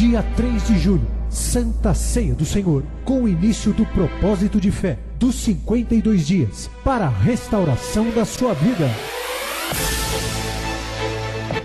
Dia 3 de julho, Santa Ceia do Senhor, com o início do propósito de fé dos 52 dias para a restauração da sua vida.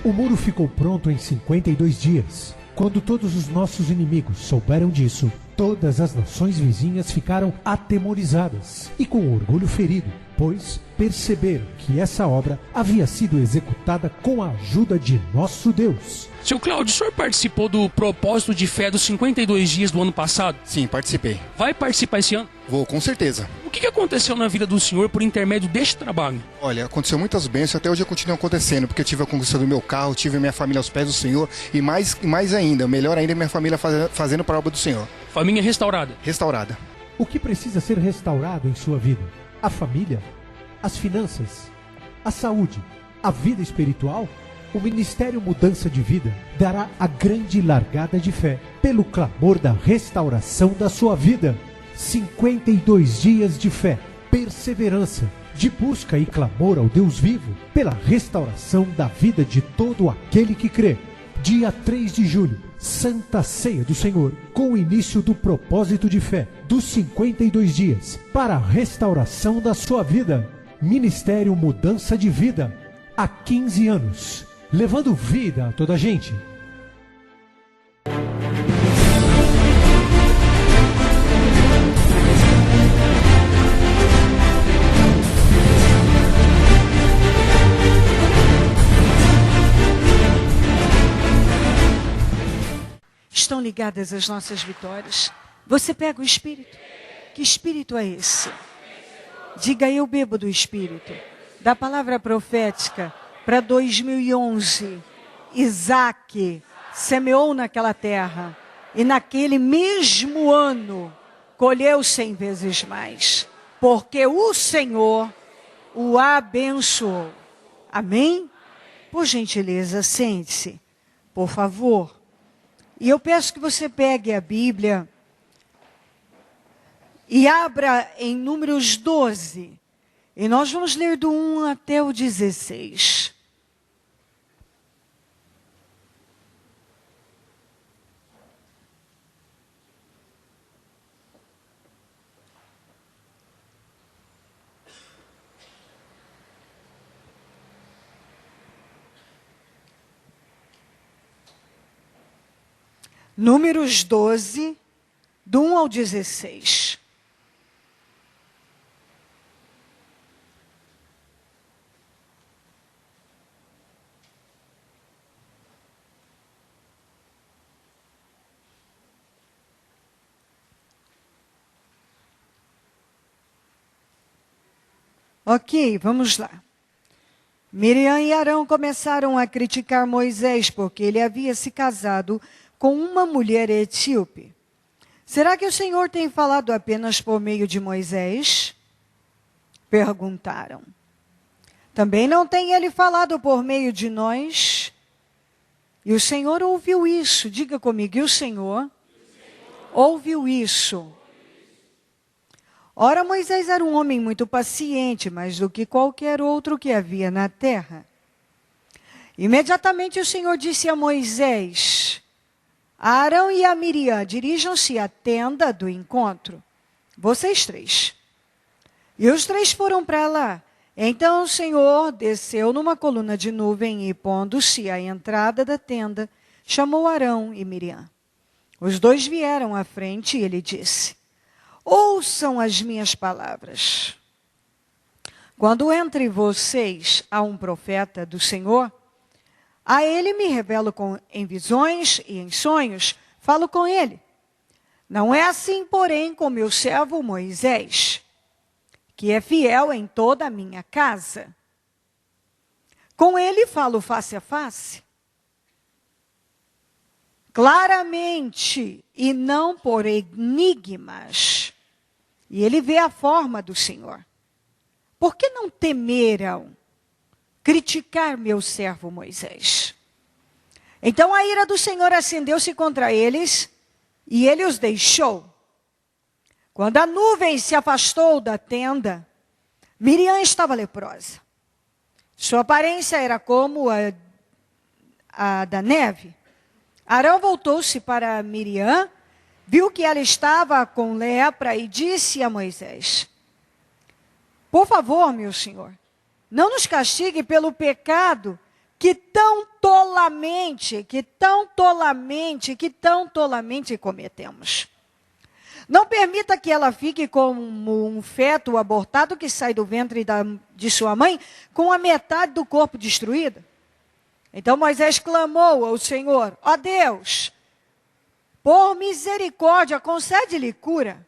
O muro ficou pronto em 52 dias. Quando todos os nossos inimigos souberam disso, todas as nações vizinhas ficaram atemorizadas e com orgulho ferido, pois perceberam que essa obra havia sido executada com a ajuda de nosso Deus. Seu Cláudio, o senhor participou do propósito de fé dos 52 dias do ano passado? Sim, participei. Vai participar esse ano? Vou, com certeza. O que aconteceu na vida do senhor por intermédio deste trabalho? Olha, aconteceu muitas bênçãos, até hoje continua acontecendo, porque eu tive a conquista do meu carro, tive minha família aos pés do Senhor, e mais ainda, melhor ainda, minha família fazendo para a obra do Senhor. Família restaurada. Restaurada. O que precisa ser restaurado em sua vida? A família? As finanças? A saúde? A vida espiritual? O Ministério Mudança de Vida dará a grande largada de fé pelo clamor da restauração da sua vida. 52 dias de fé, perseverança, de busca e clamor ao Deus vivo pela restauração da vida de todo aquele que crê. Dia 3 de julho, Santa Ceia do Senhor, com o início do propósito de fé dos 52 dias para a restauração da sua vida. Ministério Mudança de Vida, há 15 anos, levando vida a toda a gente. Estão ligadas as nossas vitórias. Você pega o Espírito. Que Espírito é esse? Diga: eu bebo do Espírito. Da palavra profética para 2011. Isaac semeou naquela terra. E naquele mesmo ano colheu 100 vezes mais. Porque o Senhor o abençoou. Amém? Por gentileza, sente-se. Por favor. E eu peço que você pegue a Bíblia e abra em Números 12. E nós vamos ler do 1 até o 16. Números 12, do 1 ao 16. Ok, vamos lá. Miriam e Arão começaram a criticar Moisés porque ele havia se casado com uma mulher etíope. Será que o Senhor tem falado apenas por meio de Moisés? Perguntaram. Também não tem ele falado por meio de nós? E o Senhor ouviu isso. Diga comigo, e o Senhor ouviu isso. Ora, Moisés era um homem muito paciente, mais do que qualquer outro que havia na terra. Imediatamente o Senhor disse a Moisés: Arão e a Miriam, dirijam-se à tenda do encontro. Vocês três. E os três foram para lá. Então o Senhor desceu numa coluna de nuvem e, pondo-se à entrada da tenda, chamou Arão e Miriam. Os dois vieram à frente e ele disse: ouçam as minhas palavras. Quando entre vocês há um profeta do Senhor, a ele me revelo em visões e em sonhos, falo com ele. Não é assim, porém, com meu servo Moisés, que é fiel em toda a minha casa. Com ele falo face a face, claramente e não por enigmas. E ele vê a forma do Senhor. Por que não temeram criticar meu servo Moisés? Então a ira do Senhor acendeu-se contra eles e ele os deixou. Quando a nuvem se afastou da tenda, Miriam estava leprosa. Sua aparência era como a da neve. Arão voltou-se para Miriam, viu que ela estava com lepra e disse a Moisés: por favor, meu senhor, não nos castigue pelo pecado que tão tolamente cometemos. Não permita que ela fique como um feto abortado que sai do ventre de sua mãe com a metade do corpo destruída. Então Moisés clamou ao Senhor: ó Deus, por misericórdia, concede-lhe cura.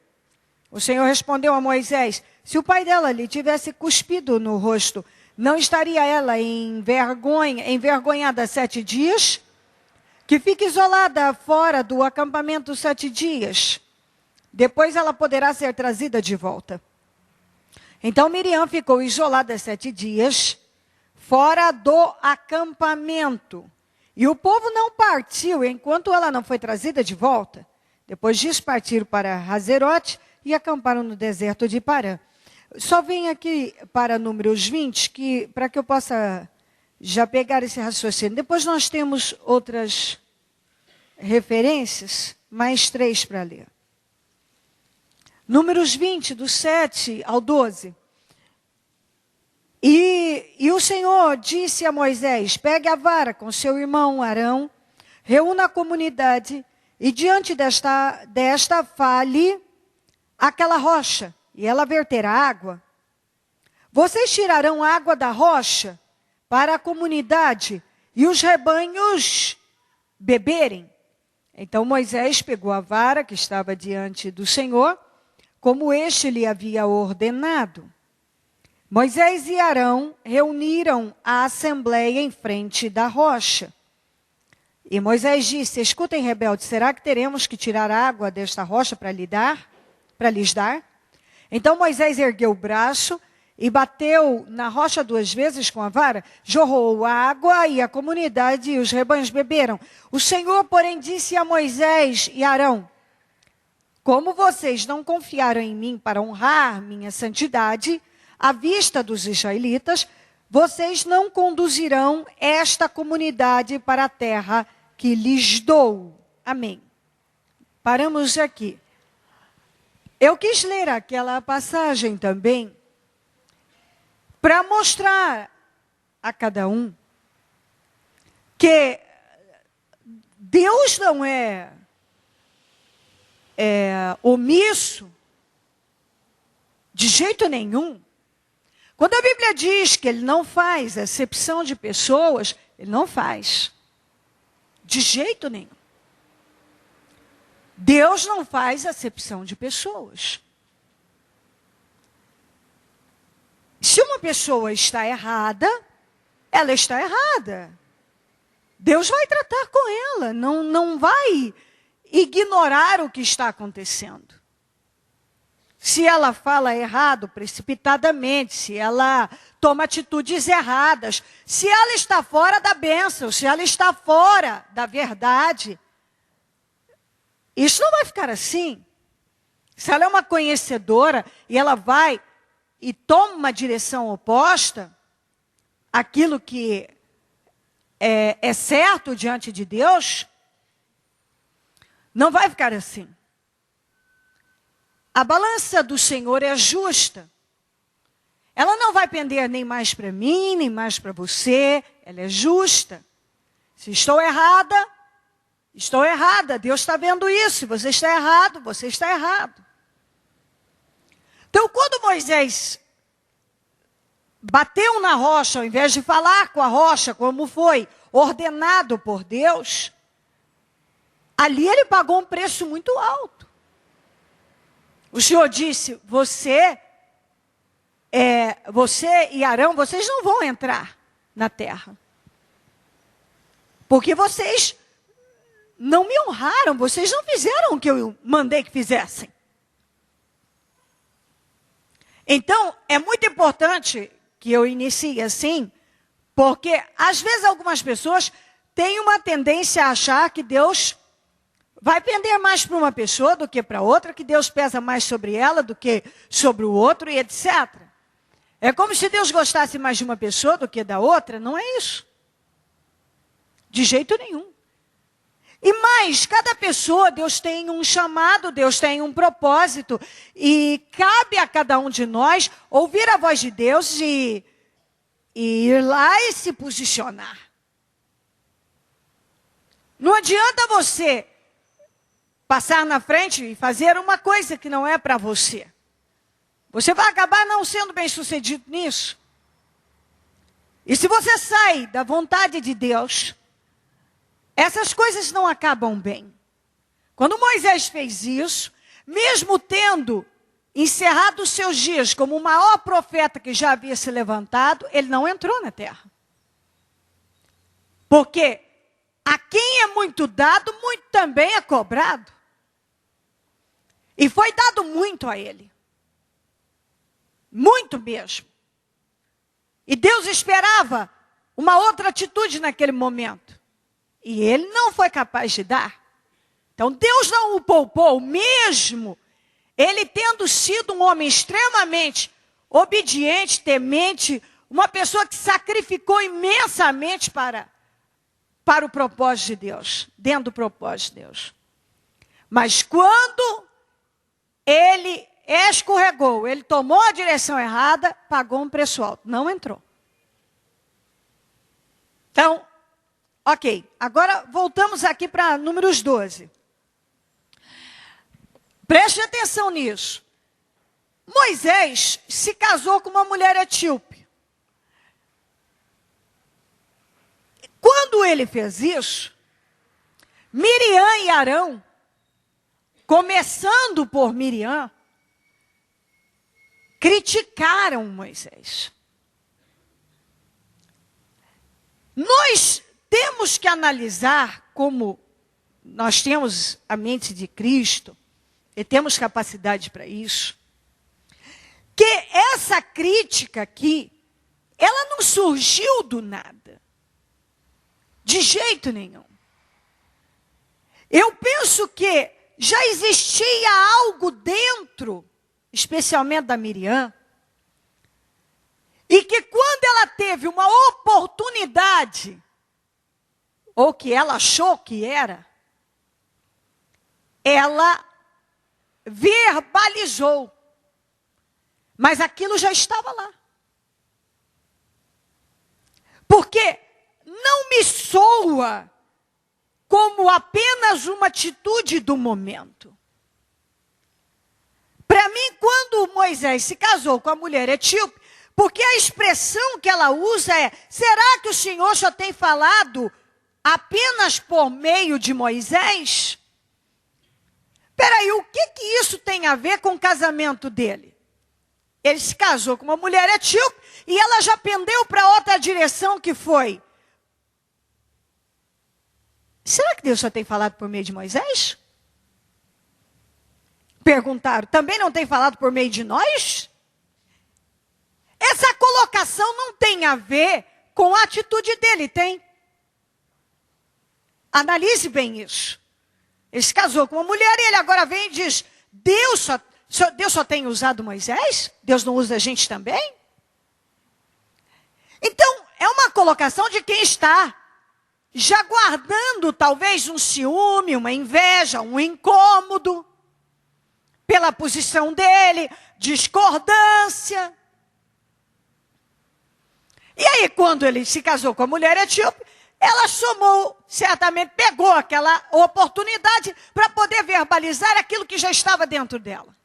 O Senhor respondeu a Moisés: se o pai dela lhe tivesse cuspido no rosto, não estaria ela envergonhada 7 dias? Que fique isolada fora do acampamento 7 dias. Depois ela poderá ser trazida de volta. Então Miriam ficou isolada 7 dias, fora do acampamento. E o povo não partiu enquanto ela não foi trazida de volta. Depois disso partiram para Hazerote e acamparam no deserto de Parã. Só vem aqui para Números 20, para que eu possa já pegar esse raciocínio. Depois nós temos outras referências, mais 3 para ler. Números 20, do 7 ao 12. E o Senhor disse a Moisés: pegue a vara com seu irmão Arão, reúna a comunidade e diante desta fale aquela rocha, e ela verterá água. Vocês tirarão água da rocha para a comunidade e os rebanhos beberem. Então Moisés pegou a vara que estava diante do Senhor, como este lhe havia ordenado. Moisés e Arão reuniram a assembleia em frente da rocha. E Moisés disse: escutem, rebeldes, será que teremos que tirar água desta rocha para lhes dar? Então Moisés ergueu o braço e bateu na rocha 2 vezes com a vara, jorrou água e a comunidade e os rebanhos beberam. O Senhor, porém, disse a Moisés e Arão: como vocês não confiaram em mim para honrar minha santidade à vista dos israelitas, vocês não conduzirão esta comunidade para a terra que lhes dou. Amém. Paramos aqui. Eu quis ler aquela passagem também para mostrar a cada um que Deus não é omisso de jeito nenhum. Quando a Bíblia diz que ele não faz acepção de pessoas, ele não faz. De jeito nenhum. Deus não faz acepção de pessoas. Se uma pessoa está errada, ela está errada. Deus vai tratar com ela, não vai ignorar o que está acontecendo. Se ela fala errado, precipitadamente, se ela toma atitudes erradas, se ela está fora da bênção, se ela está fora da verdade, isso não vai ficar assim. Se ela é uma conhecedora e ela vai e toma uma direção oposta, aquilo que é certo diante de Deus, não vai ficar assim. A balança do Senhor é justa. Ela não vai pender nem mais para mim, nem mais para você. Ela é justa. Se estou errada, estou errada. Deus está vendo isso. Você está errado, você está errado. Então, quando Moisés bateu na rocha, ao invés de falar com a rocha, como foi ordenado por Deus, ali ele pagou um preço muito alto. O Senhor disse: você e Arão, vocês não vão entrar na terra. Porque vocês não me honraram, vocês não fizeram o que eu mandei que fizessem. Então, é muito importante que eu inicie assim, porque às vezes algumas pessoas têm uma tendência a achar que Deus vai pender mais para uma pessoa do que para outra, que Deus pesa mais sobre ela do que sobre o outro e etc. É como se Deus gostasse mais de uma pessoa do que da outra, não é isso. De jeito nenhum. E mais, cada pessoa, Deus tem um chamado, Deus tem um propósito. E cabe a cada um de nós ouvir a voz de Deus e ir lá e se posicionar. Não adianta você passar na frente e fazer uma coisa que não é para você. Você vai acabar não sendo bem-sucedido nisso. E se você sai da vontade de Deus, essas coisas não acabam bem. Quando Moisés fez isso, mesmo tendo encerrado os seus dias como o maior profeta que já havia se levantado, ele não entrou na terra. Porque a quem é muito dado, muito também é cobrado. E foi dado muito a ele. Muito mesmo. E Deus esperava uma outra atitude naquele momento. E ele não foi capaz de dar. Então Deus não o poupou, mesmo ele tendo sido um homem extremamente obediente, temente, uma pessoa que sacrificou imensamente para o propósito de Deus, dentro do propósito de Deus. Mas quando ele escorregou, ele tomou a direção errada, pagou um preço alto, não entrou. Então, ok, agora voltamos aqui para Números 12. Preste atenção nisso. Moisés se casou com uma mulher etíope. Quando ele fez isso, Miriam e Arão, começando por Miriam, criticaram Moisés. Nós temos que analisar, como nós temos a mente de Cristo, e temos capacidade para isso, que essa crítica aqui, ela não surgiu do nada. De jeito nenhum. Eu penso que já existia algo dentro, especialmente da Miriam, e que quando ela teve uma oportunidade, ou que ela achou que era, ela verbalizou. Mas aquilo já estava lá. Porque não me soa como apenas uma atitude do momento. Para mim, quando Moisés se casou com a mulher etíope, porque a expressão que ela usa é: será que o Senhor só tem falado apenas por meio de Moisés? Peraí, o que isso tem a ver com o casamento dele? Ele se casou com uma mulher etíope e ela já pendeu para outra direção, que foi: será que Deus só tem falado por meio de Moisés? Perguntaram, também não tem falado por meio de nós? Essa colocação não tem a ver com a atitude dele, tem? Analise bem isso. Ele se casou com uma mulher e ele agora vem e diz: Deus só tem usado Moisés? Deus não usa a gente também? Então, é uma colocação de quem está já guardando talvez um ciúme, uma inveja, um incômodo, pela posição dele, discordância. E aí, quando ele se casou com a mulher etíope, ela certamente pegou aquela oportunidade para poder verbalizar aquilo que já estava dentro dela.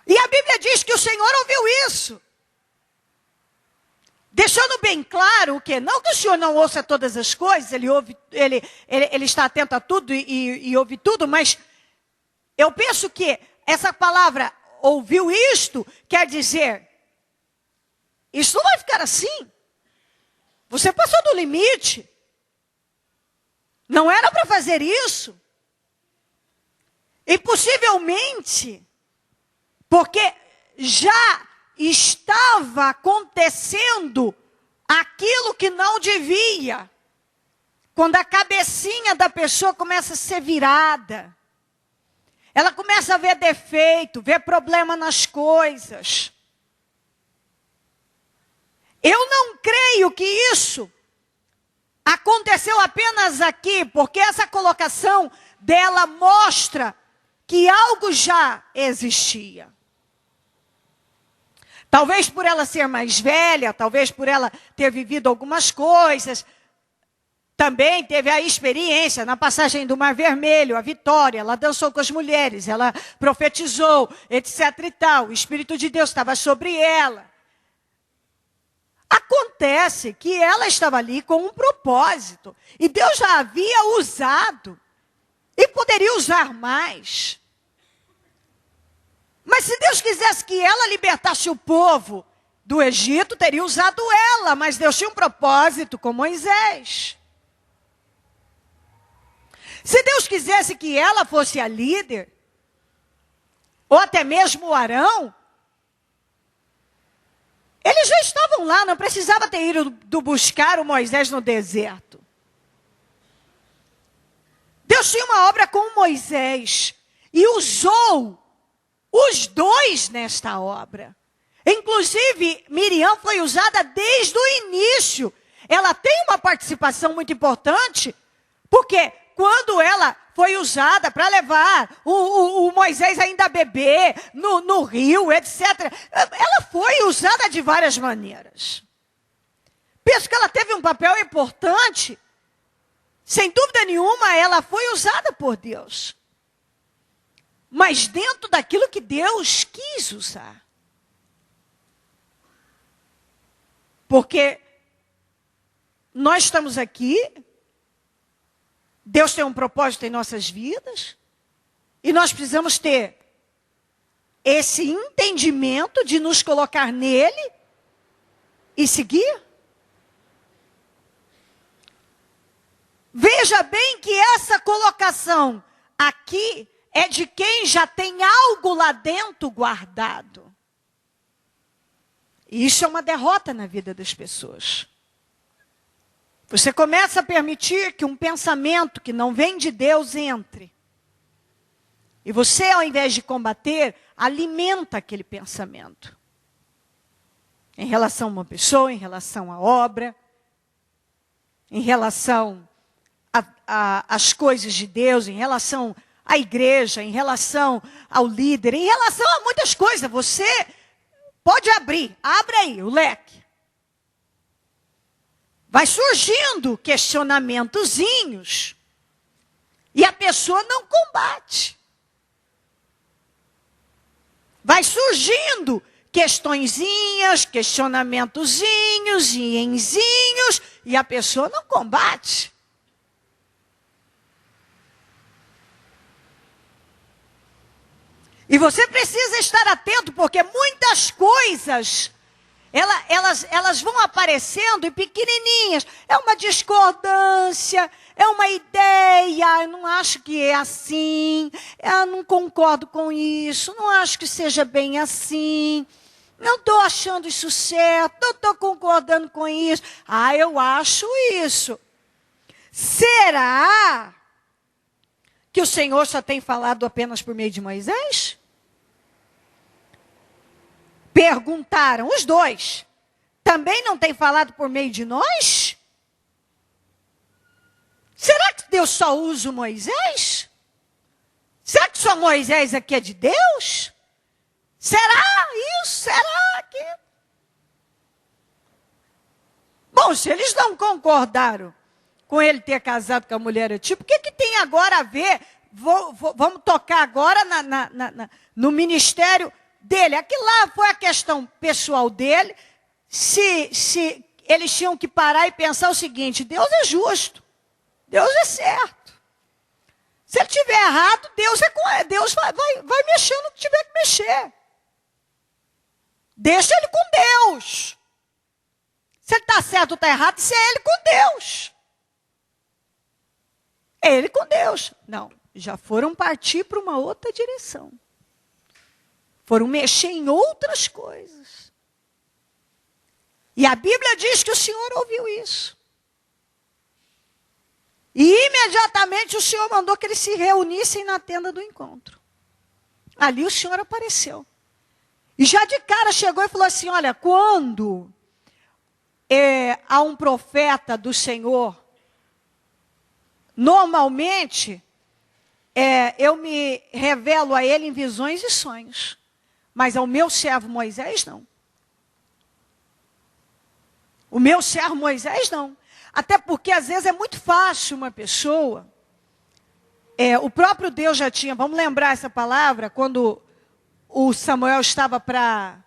E a Bíblia diz que o Senhor ouviu isso. Deixando bem claro o quê? Não que o Senhor não ouça todas as coisas, ele está atento a tudo e ouve tudo, mas eu penso que essa palavra ouviu isto, quer dizer, isso não vai ficar assim. Você passou do limite. Não era para fazer isso. E possivelmente, porque já estava acontecendo aquilo que não devia. Quando a cabecinha da pessoa começa a ser virada. Ela começa a ver defeito, ver problema nas coisas. Eu não creio que isso aconteceu apenas aqui, porque essa colocação dela mostra que algo já existia. Talvez por ela ser mais velha, talvez por ela ter vivido algumas coisas, também teve a experiência na passagem do Mar Vermelho, a vitória, ela dançou com as mulheres, ela profetizou, etc e tal, o Espírito de Deus estava sobre ela. Acontece que ela estava ali com um propósito, e Deus já a havia usado, e poderia usar mais. Mas se Deus quisesse que ela libertasse o povo do Egito, teria usado ela, mas Deus tinha um propósito com Moisés. Se Deus quisesse que ela fosse a líder, ou até mesmo o Arão, eles já estavam lá, não precisava ter ido buscar o Moisés no deserto. Deus tinha uma obra com Moisés e usou os dois nesta obra. Inclusive, Miriam foi usada desde o início. Ela tem uma participação muito importante, porque quando ela foi usada para levar o Moisés ainda bebê no rio, etc., ela foi usada de várias maneiras. Penso que ela teve um papel importante. Sem dúvida nenhuma, ela foi usada por Deus. Mas dentro daquilo que Deus quis usar. Porque nós estamos aqui, Deus tem um propósito em nossas vidas, e nós precisamos ter esse entendimento de nos colocar nele e seguir. Veja bem que essa colocação aqui é de quem já tem algo lá dentro guardado. E isso é uma derrota na vida das pessoas. Você começa a permitir que um pensamento que não vem de Deus entre. E você, ao invés de combater, alimenta aquele pensamento. Em relação a uma pessoa, em relação à obra, em relação às coisas de Deus, em relação à igreja, em relação ao líder, em relação a muitas coisas. Você pode abra aí o leque. Vai surgindo questionamentozinhos e a pessoa não combate. Vai surgindo questõezinhas, questionamentozinhos, ienzinhos, e a pessoa não combate. E você precisa estar atento, porque muitas coisas, elas vão aparecendo em pequenininhas. É uma discordância, é uma ideia, eu não acho que é assim, eu não concordo com isso, não acho que seja bem assim, não estou achando isso certo, não estou concordando com isso. Ah, eu acho isso. Será que o Senhor só tem falado apenas por meio de Moisés? Perguntaram os dois. Também não tem falado por meio de nós? Será que Deus só usa o Moisés? Será que só Moisés aqui é de Deus? Será isso? Será que... Bom, se eles não concordaram com ele ter casado com a mulher etíope, o que tem agora a ver? Vamos tocar agora no ministério dele. Aquilo lá foi a questão pessoal dele. Se eles tinham que parar e pensar o seguinte: Deus é justo, Deus é certo. Se ele estiver errado, Deus vai mexer no que tiver que mexer. Deixa ele com Deus. Se ele está certo ou está errado, isso é ele com Deus. É ele com Deus. Não, já foram partir para uma outra direção. Foram mexer em outras coisas. E a Bíblia diz que o Senhor ouviu isso. E imediatamente o Senhor mandou que eles se reunissem na tenda do encontro. Ali o Senhor apareceu. E já de cara chegou e falou assim: olha, quando há um profeta do Senhor Normalmente, eu me revelo a ele em visões e sonhos. Mas ao meu servo Moisés, não. O meu servo Moisés, não. Até porque, às vezes, é muito fácil uma pessoa... o próprio Deus já tinha... Vamos lembrar essa palavra, quando o Samuel estava para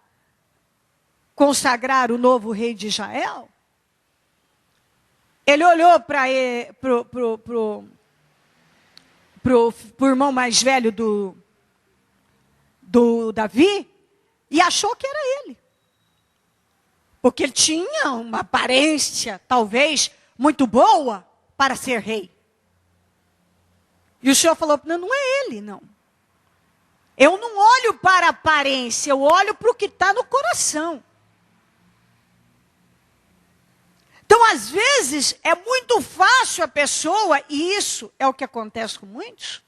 consagrar o novo rei de Israel. Ele olhou para o irmão mais velho do Davi e achou que era ele. Porque ele tinha uma aparência, talvez, muito boa para ser rei. E o Senhor falou, não, não é ele, não. Eu não olho para a aparência, eu olho para o que está no coração. Então, às vezes, é muito fácil a pessoa, e isso é o que acontece com muitos,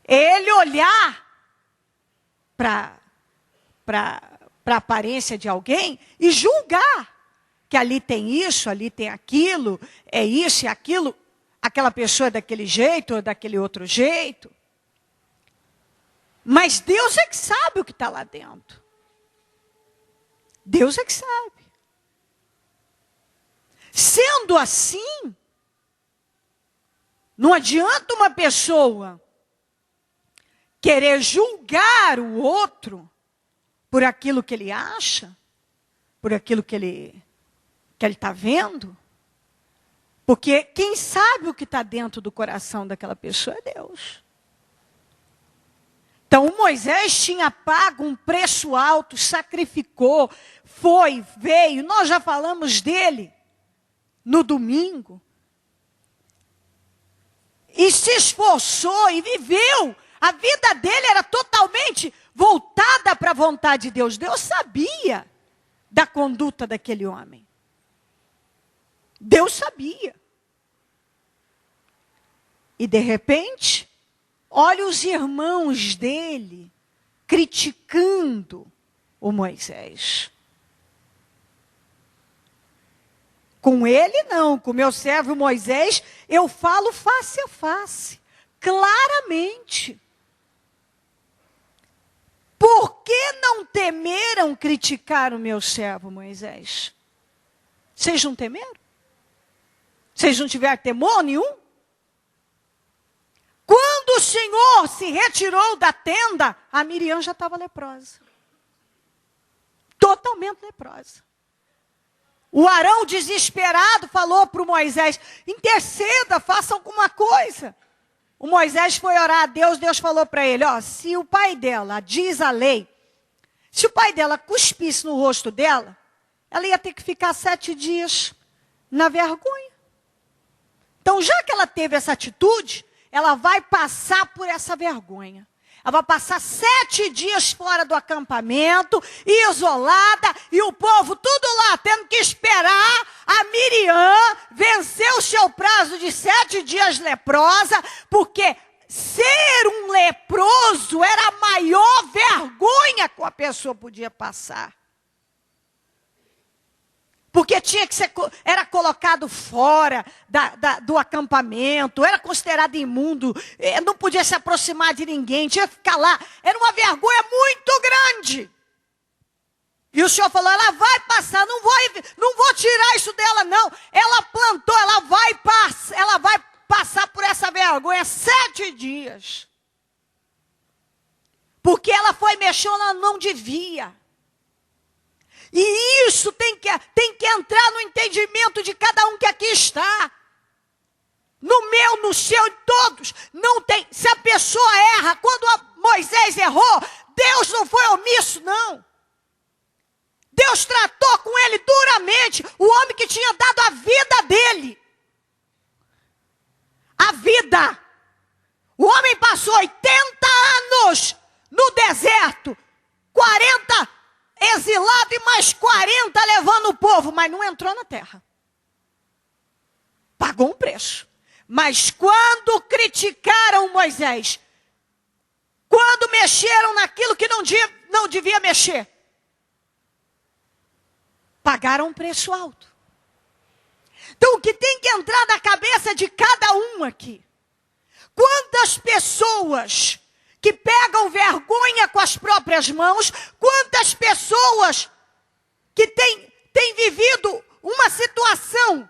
ele olhar para a aparência de alguém e julgar que ali tem isso, ali tem aquilo, é isso e aquilo, aquela pessoa é daquele jeito ou daquele outro jeito. Mas Deus é que sabe o que está lá dentro. Deus é que sabe. Sendo assim, não adianta uma pessoa querer julgar o outro por aquilo que ele acha, por aquilo que ele está vendo, porque quem sabe o que está dentro do coração daquela pessoa é Deus. Então, Moisés tinha pago um preço alto, sacrificou, veio, nós já falamos dele no domingo, e se esforçou e viveu. A vida dele era totalmente voltada para a vontade de Deus. Deus sabia da conduta daquele homem. Deus sabia. E de repente, olha os irmãos dele criticando o Moisés. Com ele não, com meu servo Moisés, eu falo face a face, claramente. Por que não temeram criticar o meu servo Moisés? Vocês não temeram? Vocês não tiveram temor nenhum? Quando o Senhor se retirou da tenda, a Miriam já estava leprosa. Totalmente leprosa. O Arão, desesperado, falou para o Moisés, interceda, faça alguma coisa. O Moisés foi orar a Deus, Deus falou para ele, se o pai dela, diz a lei, se o pai dela cuspisse no rosto dela, ela ia ter que ficar 7 dias na vergonha. Então, já que ela teve essa atitude, ela vai passar por essa vergonha. Ela vai passar 7 dias fora do acampamento, isolada, e o povo tudo lá, tendo que esperar a Miriam vencer o seu prazo de 7 dias leprosa, porque ser um leproso era a maior vergonha que a pessoa podia passar. Porque era colocado fora do acampamento, era considerado imundo, não podia se aproximar de ninguém, tinha que ficar lá. Era uma vergonha muito grande. E o Senhor falou, ela vai passar, não vou tirar isso dela não. Ela plantou, ela vai passar por essa vergonha 7 dias. Porque ela foi mexer onde ela não devia. E isso tem que entrar no entendimento de cada um que aqui está. No meu, no seu, em todos. Não tem. Se a pessoa erra, quando Moisés errou, Deus não foi omisso, não. Deus tratou com ele duramente, o homem que tinha dado a vida dele. A vida. O homem passou 80 anos no deserto, 40 exilado e mais 40 levando o povo, mas não entrou na terra. Pagou um preço. Mas quando criticaram Moisés, quando mexeram naquilo que não devia mexer, pagaram um preço alto. Então, o que tem que entrar na cabeça de cada um aqui? Quantas pessoas que pegam vergonha com as próprias mãos, quantas pessoas que têm vivido uma situação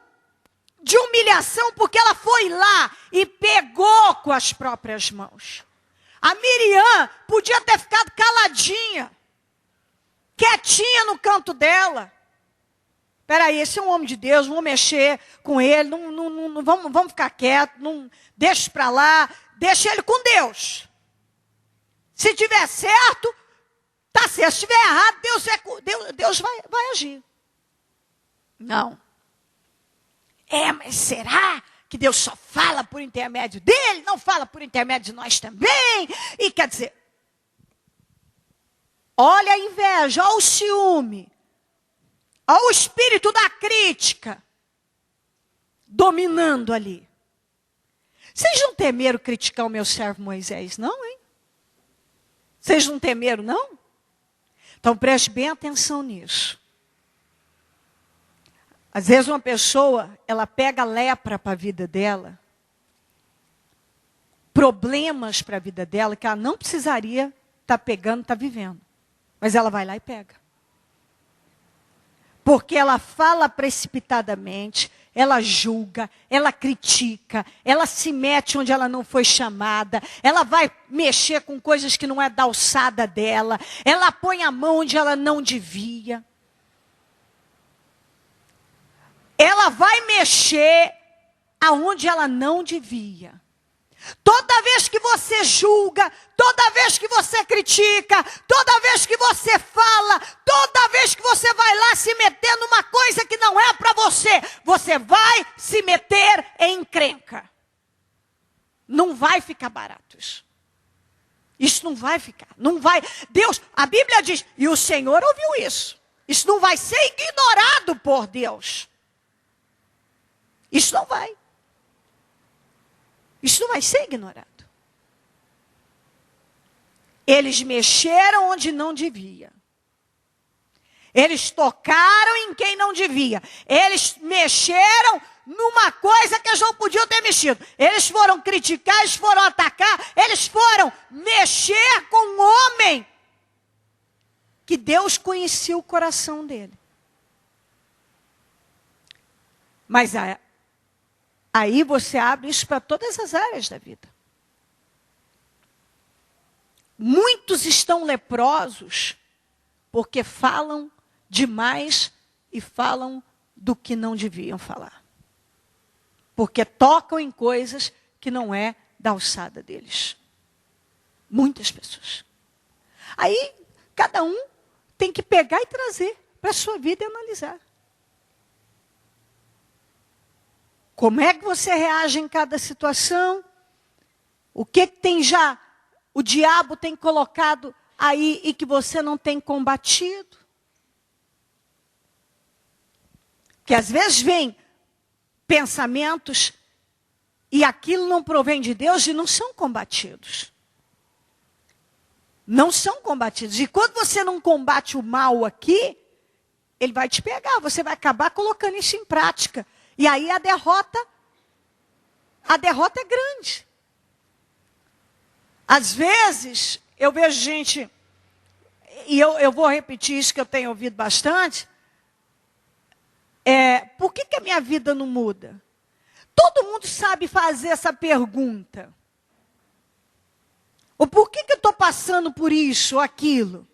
de humilhação porque ela foi lá e pegou com as próprias mãos. A Miriam podia ter ficado caladinha, quietinha no canto dela. Peraí, esse é um homem de Deus, não vou mexer com ele, não vamos ficar quietos, não deixa para lá, deixa ele com Deus. Se tiver certo, tá certo. Se tiver errado, Deus vai agir. Não. Mas será que Deus só fala por intermédio dele? Não fala por intermédio de nós também? E quer dizer, olha a inveja, olha o ciúme, olha o espírito da crítica dominando ali. Vocês não temeram criticar o meu servo Moisés, não, hein? Vocês não temeram, não? Então preste bem atenção nisso. Às vezes uma pessoa, ela pega lepra para a vida dela, problemas para a vida dela, que ela não precisaria estar pegando, estar vivendo. Mas ela vai lá e pega. Porque ela fala precipitadamente, ela julga, ela critica, ela se mete onde ela não foi chamada, ela vai mexer com coisas que não é da alçada dela, ela põe a mão onde ela não devia. Ela vai mexer aonde ela não devia. Toda vez que você julga, toda vez que você critica, toda vez que você fala, toda vez que você vai lá se meter numa coisa que não é para você, você vai se meter em encrenca. Não vai ficar barato isso. Isso não vai ficar, não vai. Deus, a Bíblia diz, e o Senhor ouviu isso. Isso não vai ser ignorado por Deus. Isso não vai. Isso não vai ser ignorado. Eles mexeram onde não devia. Eles tocaram em quem não devia. Eles mexeram numa coisa que eles não podiam ter mexido. Eles foram criticar, eles foram atacar, eles foram mexer com um homem que Deus conhecia o coração dele. Mas aí você abre isso para todas as áreas da vida. Muitos estão leprosos porque falam demais e falam do que não deviam falar. Porque tocam em coisas que não é da alçada deles. Muitas pessoas. Aí, cada um tem que pegar e trazer para a sua vida e analisar. Como é que você reage em cada situação? O que tem já, o diabo tem colocado aí e que você não tem combatido? Que às vezes vem pensamentos e aquilo não provém de Deus e não são combatidos. Não são combatidos. E quando você não combate o mal aqui, ele vai te pegar, você vai acabar colocando isso em prática. E aí a derrota é grande. Às vezes, eu vejo gente, e eu vou repetir isso que eu tenho ouvido bastante, por que a minha vida não muda? Todo mundo sabe fazer essa pergunta. Ou por que eu estou passando por isso ou aquilo?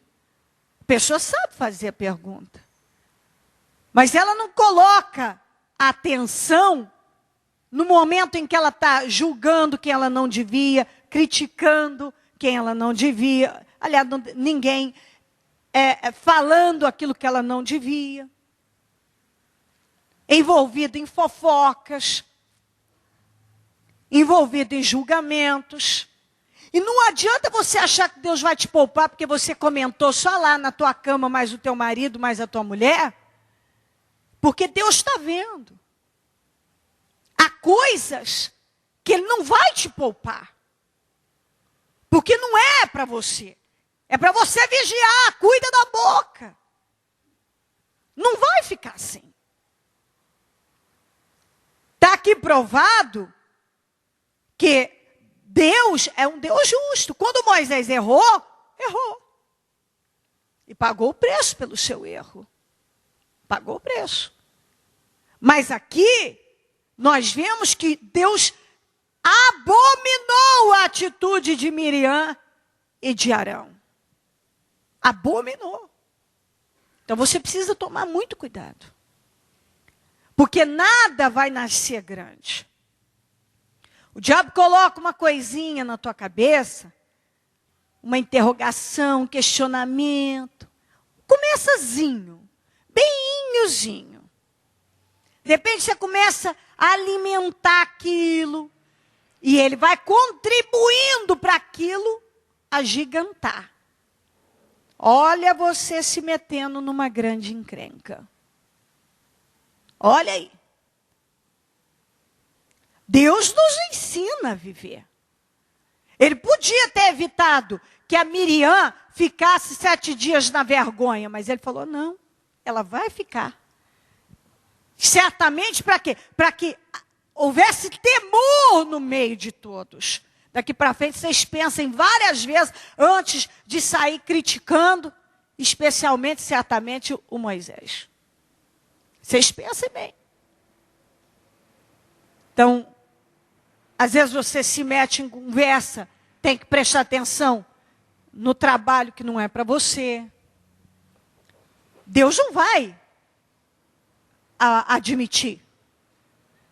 A pessoa sabe fazer a pergunta. Mas ela não coloca atenção no momento em que ela está julgando quem ela não devia, criticando quem ela não devia, aliás, ninguém falando aquilo que ela não devia, envolvido em fofocas, envolvido em julgamentos. E não adianta você achar que Deus vai te poupar porque você comentou só lá na tua cama, mais o teu marido, mais a tua mulher. Porque Deus está vendo. Há coisas que Ele não vai te poupar. Porque não é para você. É para você vigiar, cuida da boca. Não vai ficar assim. Está aqui provado que Deus é um Deus justo. Quando Moisés errou, errou. E pagou o preço pelo seu erro. Pagou o preço. Mas aqui, nós vemos que Deus abominou a atitude de Miriam e de Arão. Abominou. Então você precisa tomar muito cuidado. Porque nada vai nascer grande. O diabo coloca uma coisinha na tua cabeça, uma interrogação, um questionamento. Começazinho, bemzinho. De repente você começa a alimentar aquilo. E ele vai contribuindo para aquilo agigantar. Olha você se metendo numa grande encrenca. Olha aí. Deus nos ensina a viver. Ele podia ter evitado que a Miriam ficasse 7 dias na vergonha, mas ele falou, não, ela vai ficar. Certamente para quê? Para que houvesse temor no meio de todos. Daqui para frente vocês pensem várias vezes antes de sair criticando, especialmente, certamente, o Moisés. Vocês pensem bem. Então, às vezes você se mete em conversa, tem que prestar atenção no trabalho que não é para você. Deus não vai admitir.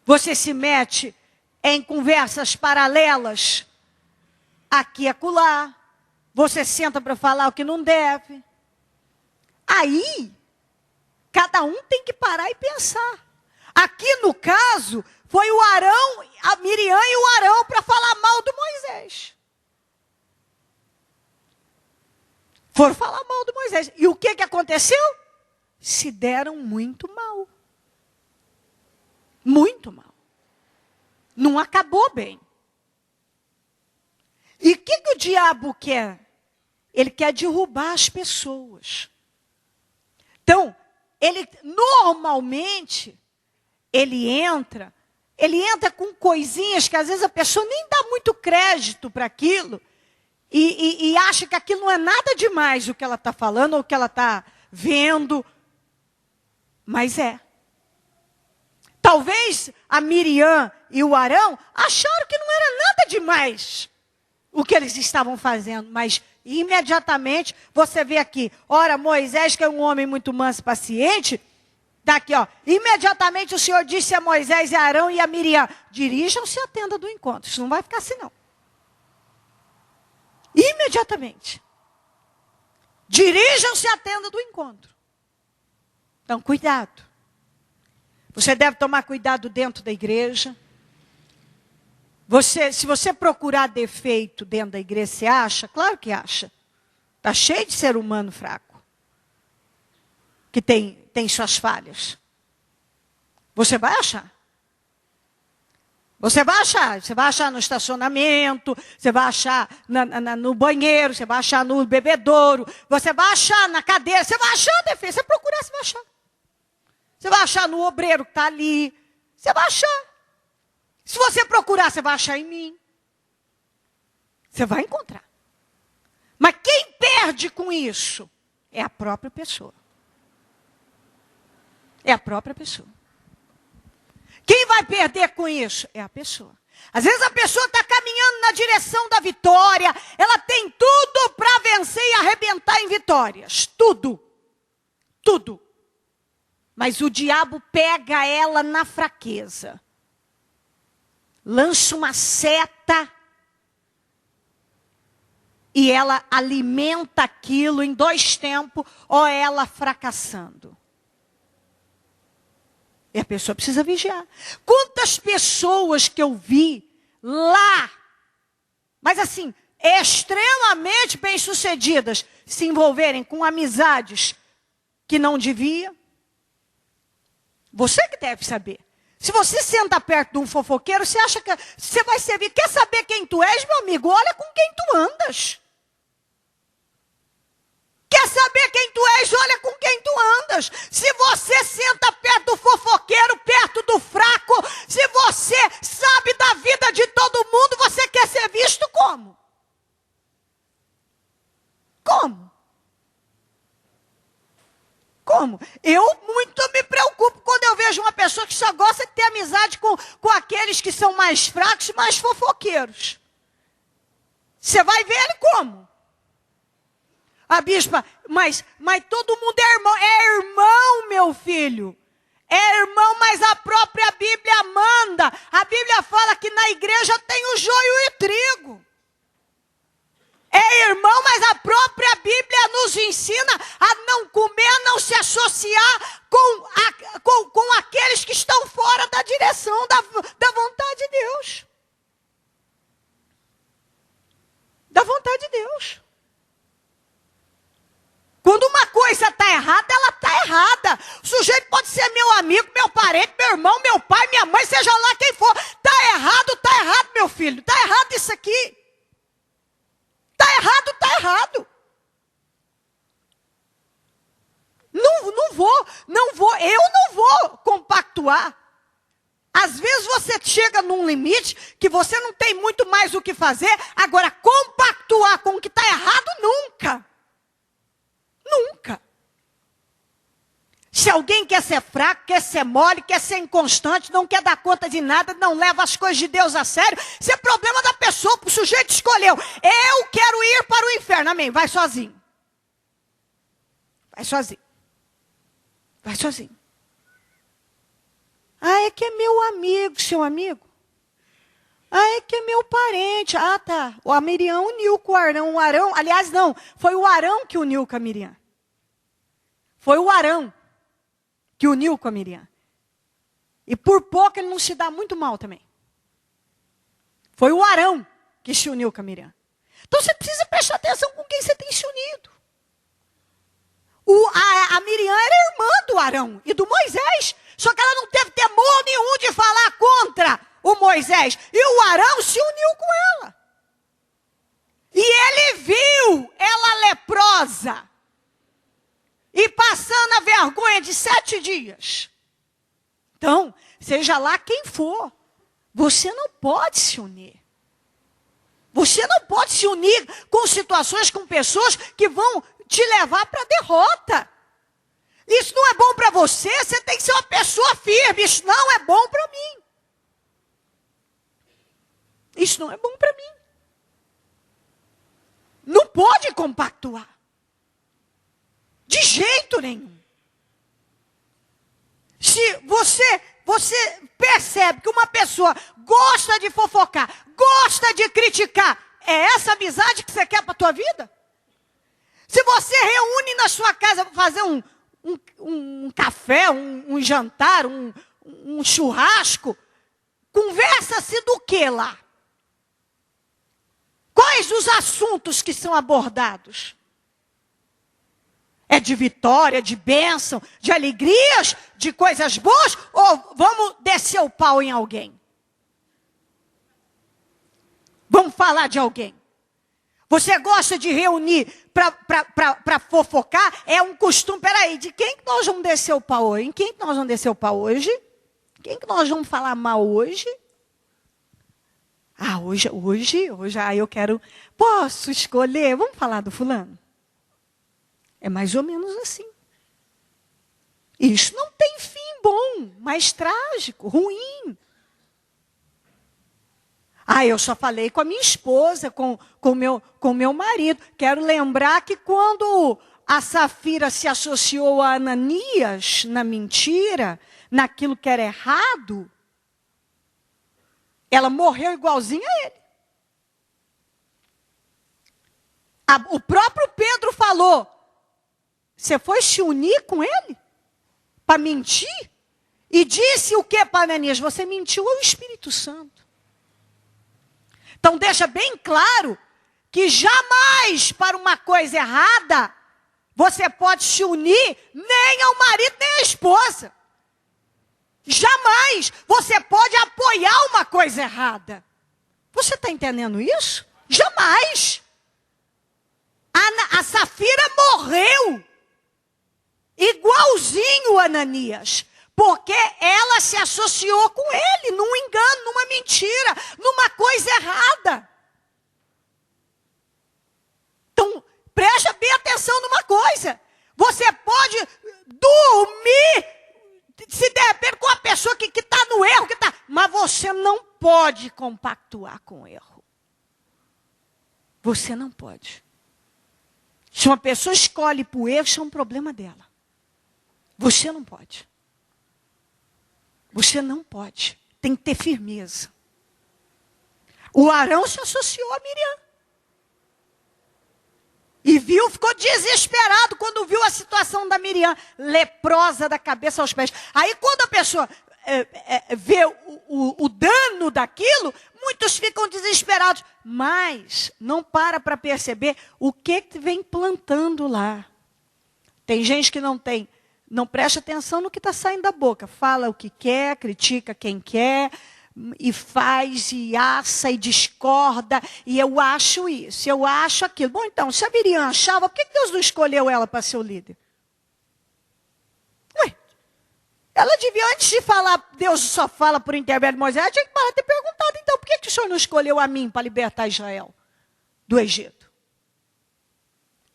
Você se mete em conversas paralelas, aqui e acolá. Você senta para falar o que não deve. Aí, cada um tem que parar e pensar. Aqui no caso, foi o Arão, a Miriam e o Arão para falar mal do Moisés. Foram falar mal do Moisés. E o que aconteceu? Se deram muito mal. Muito mal. Não acabou bem. E o que o diabo quer? Ele quer derrubar as pessoas. Então, ele normalmente, ele entra com coisinhas que às vezes a pessoa nem dá muito crédito para aquilo e acha que aquilo não é nada demais o que ela está falando ou o que ela está vendo. Mas é. Talvez a Miriam e o Arão acharam que não era nada demais o que eles estavam fazendo, mas imediatamente você vê aqui, ora Moisés, que é um homem muito manso e paciente, está aqui, ó, imediatamente o Senhor disse a Moisés e a Arão e a Miriam, dirijam-se à tenda do encontro. Isso não vai ficar assim não. Imediatamente. Dirijam-se à tenda do encontro. Então, cuidado. Você deve tomar cuidado dentro da igreja. Se você procurar defeito dentro da igreja, você acha? Claro que acha. Está cheio de ser humano fraco. Que tem suas falhas. Você vai achar. Você vai achar no estacionamento, você vai achar no banheiro, você vai achar no bebedouro, você vai achar na cadeira, você vai achar defeito. Você procurar, você vai achar. Você vai achar no obreiro que está ali. Você vai achar. Se você procurar, você vai achar em mim. Você vai encontrar. Mas quem perde com isso é a própria pessoa. É a própria pessoa. Quem vai perder com isso? É a pessoa. Às vezes a pessoa está caminhando na direção da vitória. Ela tem tudo para vencer e arrebentar em vitórias. Tudo. Tudo. Mas o diabo pega ela na fraqueza. Lança uma seta. E ela alimenta aquilo em 2 tempos. Ou ela fracassando. E a pessoa precisa vigiar. Quantas pessoas que eu vi lá, mas assim, extremamente bem-sucedidas, se envolverem com amizades que não devia? Você que deve saber. Se você senta perto de um fofoqueiro, você acha que você vai servir. Quer saber quem tu és, meu amigo? Olha com quem tu andas. Quer saber quem tu és? Olha com quem tu andas. Se você senta perto do fofoqueiro, perto do fraco, se você sabe da vida de todo mundo, você quer ser visto como? Como? Como? Eu muito me preocupo quando eu vejo uma pessoa que só gosta de ter amizade com aqueles que são mais fracos, mais fofoqueiros. Você vai ver ele como? A bispa, mas todo mundo é irmão. É irmão, meu filho. É irmão, mas a própria Bíblia manda. A Bíblia fala que na igreja tem o joio e o trigo. É irmão, mas a própria Bíblia nos ensina a não comer, a não se associar com aqueles que estão fora da direção da vontade de Deus. Da vontade de Deus. Quando uma coisa está errada, ela está errada. O sujeito pode ser meu amigo, meu parente, meu irmão, meu pai, minha mãe, seja lá quem for. Está errado, meu filho. Está errado isso aqui. Está errado. Eu não vou compactuar. Às vezes você chega num limite que você não tem muito mais o que fazer. Agora, compactuar com o que está errado, nunca. Nunca. Se alguém quer ser fraco, quer ser mole, quer ser inconstante, não quer dar conta de nada, não leva as coisas de Deus a sério, isso é problema da pessoa, o sujeito escolheu. Eu quero ir para o inferno, amém, vai sozinho. Vai sozinho. Vai sozinho. Ah, é que é meu amigo, seu amigo. Ah, é que é meu parente. Ah, tá. A Miriam uniu com o Arão. O Arão, aliás, não. Foi o Arão que uniu com a Miriam. Foi o Arão que uniu com a Miriam. E por pouco ele não se dá muito mal também. Foi o Arão que se uniu com a Miriam. Então você precisa prestar atenção com quem você tem se unido. A Miriam era irmã do Arão e do Moisés. Só que ela não teve temor nenhum de falar contra o Moisés. E o Arão se uniu com ela. E ele viu ela leprosa. E passando a vergonha de 7 dias. Então, seja lá quem for, você não pode se unir. Você não pode se unir com situações, com pessoas que vão te levar para a derrota. Isso não é bom para você, você tem que ser uma pessoa firme. Isso não é bom para mim. Isso não é bom para mim. Não pode compactuar. De jeito nenhum. Se você percebe que uma pessoa gosta de fofocar, gosta de criticar, é essa amizade que você quer para a tua vida? Se você reúne na sua casa para fazer um café, um jantar, um churrasco, conversa-se do que lá? Quais os assuntos que são abordados? É de vitória, de bênção, de alegrias, de coisas boas? Ou vamos descer o pau em alguém? Vamos falar de alguém? Você gosta de reunir para fofocar? É um costume. Peraí, de quem que nós vamos descer o pau hoje? Em quem que nós vamos descer o pau hoje? Quem que nós vamos falar mal hoje? Ah, hoje, eu quero... Posso escolher? Vamos falar do fulano? É mais ou menos assim. Isso não tem fim bom, mas trágico, ruim. Ah, eu só falei com a minha esposa, com meu marido. Quero lembrar que quando a Safira se associou a Ananias na mentira, naquilo que era errado, ela morreu igualzinha a ele. O próprio Pedro falou, você foi se unir com ele? Para mentir? E disse o que para Ananias? Você mentiu ao Espírito Santo. Então deixa bem claro que jamais para uma coisa errada você pode se unir nem ao marido nem à esposa. Jamais você pode apoiar uma coisa errada. Você está entendendo isso? Jamais. A Safira morreu igualzinho a Ananias, porque ela se associou com ele num engano, numa mentira, numa coisa errada. Então, preste bem atenção numa coisa. Você pode dormir, se de repente, com a pessoa que está no erro, mas você não pode compactuar com o erro. Você não pode. Se uma pessoa escolhe para o erro, isso é um problema dela. Você não pode. Você não pode. Tem que ter firmeza. O Arão se associou a Miriam. E ficou desesperado quando viu a situação da Miriam, leprosa da cabeça aos pés. Aí quando a pessoa vê o dano daquilo, muitos ficam desesperados. Mas não para perceber o que vem plantando lá. Tem gente que não presta atenção no que está saindo da boca. Fala o que quer, critica quem quer, e faz, e assa, e discorda, e eu acho isso, eu acho aquilo. Bom, então, se a Miriam achava, por que Deus não escolheu ela para ser o líder? Ué, ela devia, antes de falar, Deus só fala por intermédio de Moisés, ela tinha que parar de ter perguntado, então, por que o Senhor não escolheu a mim para libertar Israel do Egito?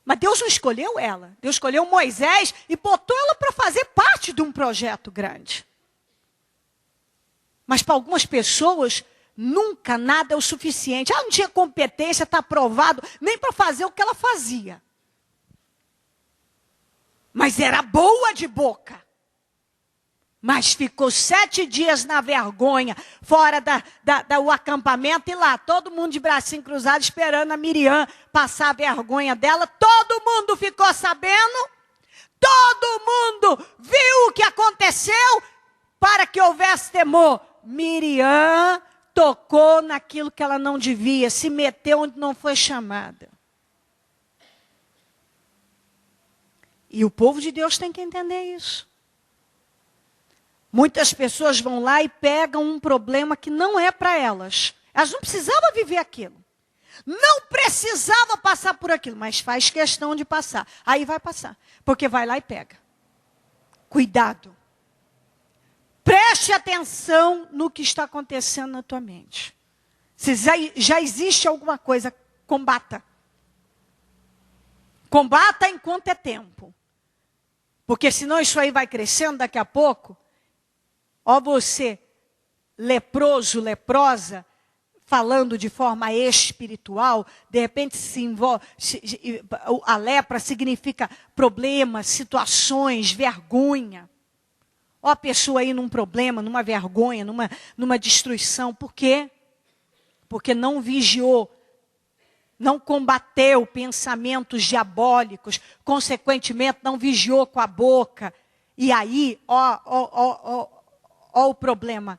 Mas Deus não escolheu ela, Deus escolheu Moisés e botou ela para fazer parte de um projeto grande. Mas para algumas pessoas, nunca nada é o suficiente. Ela não tinha competência, está aprovado, nem para fazer o que ela fazia. Mas era boa de boca. Mas ficou 7 dias na vergonha, fora do acampamento, e lá, todo mundo de bracinho cruzado, esperando a Miriam passar a vergonha dela. Todo mundo ficou sabendo, todo mundo viu o que aconteceu, para que houvesse temor. Miriam tocou naquilo que ela não devia, se meteu onde não foi chamada. E o povo de Deus tem que entender isso. Muitas pessoas vão lá e pegam um problema que não é para elas. Elas não precisavam viver aquilo. Não precisava passar por aquilo, mas faz questão de passar. Aí vai passar, porque vai lá e pega. Cuidado. Preste atenção no que está acontecendo na tua mente. Se já existe alguma coisa, combata. Combata enquanto é tempo. Porque senão isso aí vai crescendo daqui a pouco. Ó você, leproso, leprosa, falando de forma espiritual, de repente a lepra significa problemas, situações, vergonha. Ó a pessoa aí num problema, numa vergonha, numa destruição. Por quê? Porque não vigiou, não combateu pensamentos diabólicos, consequentemente não vigiou com a boca. E aí, ó o problema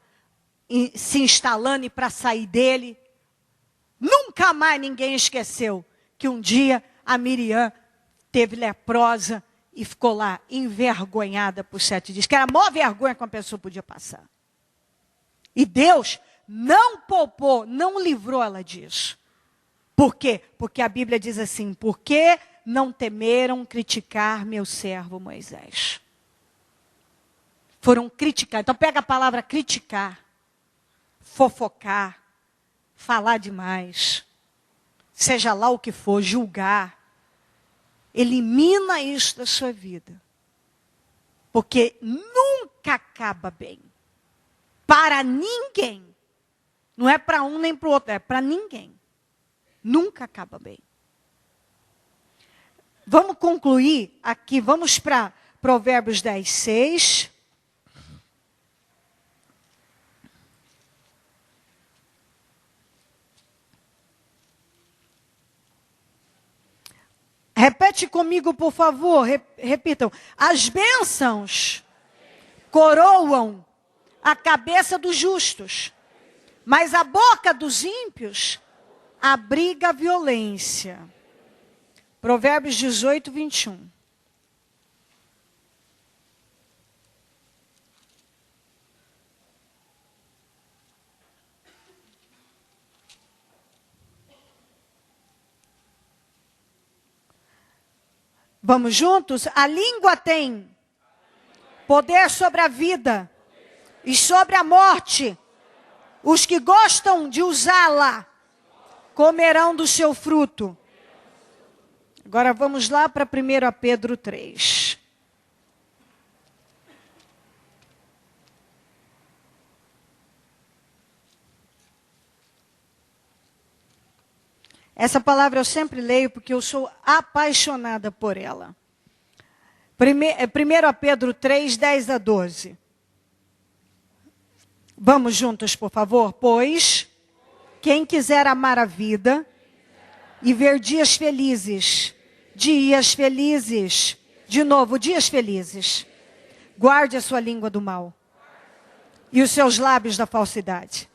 se instalando, e para sair dele, nunca mais ninguém esqueceu que um dia a Miriam teve leprosa e ficou lá envergonhada por 7 dias. Que era a maior vergonha que uma pessoa podia passar. E Deus não poupou, não livrou ela disso. Por quê? Porque a Bíblia diz assim: por que não temeram criticar meu servo Moisés? Foram criticar. Então pega a palavra criticar, fofocar, falar demais, seja lá o que for, julgar. Elimina isso da sua vida. Porque nunca acaba bem. Para ninguém. Não é para um nem para o outro, é para ninguém. Nunca acaba bem. Vamos concluir aqui, vamos para Provérbios 10, 6. Repete comigo, por favor. Repitam. As bênçãos coroam a cabeça dos justos, mas a boca dos ímpios abriga a violência. Provérbios 18, 21. Vamos juntos? A língua tem poder sobre a vida e sobre a morte. Os que gostam de usá-la comerão do seu fruto. Agora vamos lá para 1 Pedro 3. Essa palavra eu sempre leio porque eu sou apaixonada por ela. 1 Pedro 3, 10 a 12. Vamos juntos, por favor? Pois, quem quiser amar a vida e ver dias felizes, de novo, dias felizes, guarde a sua língua do mal e os seus lábios da falsidade.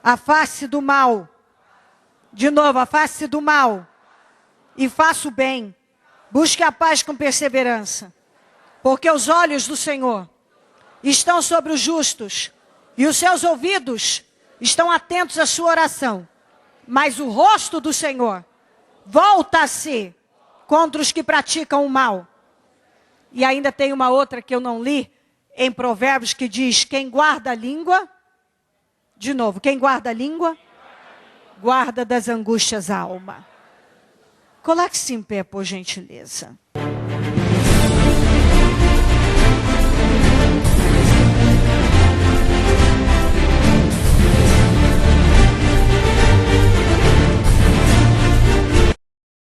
Afaste do mal. De novo, afaste do mal e faça o bem. Busque a paz com perseverança. Porque os olhos do Senhor estão sobre os justos e os seus ouvidos estão atentos à sua oração. Mas o rosto do Senhor volta-se contra os que praticam o mal. E ainda tem uma outra que eu não li em Provérbios que diz: quem guarda a língua, de novo, quem guarda a língua, guarda das angústias a alma. Coloque-se em pé, por gentileza.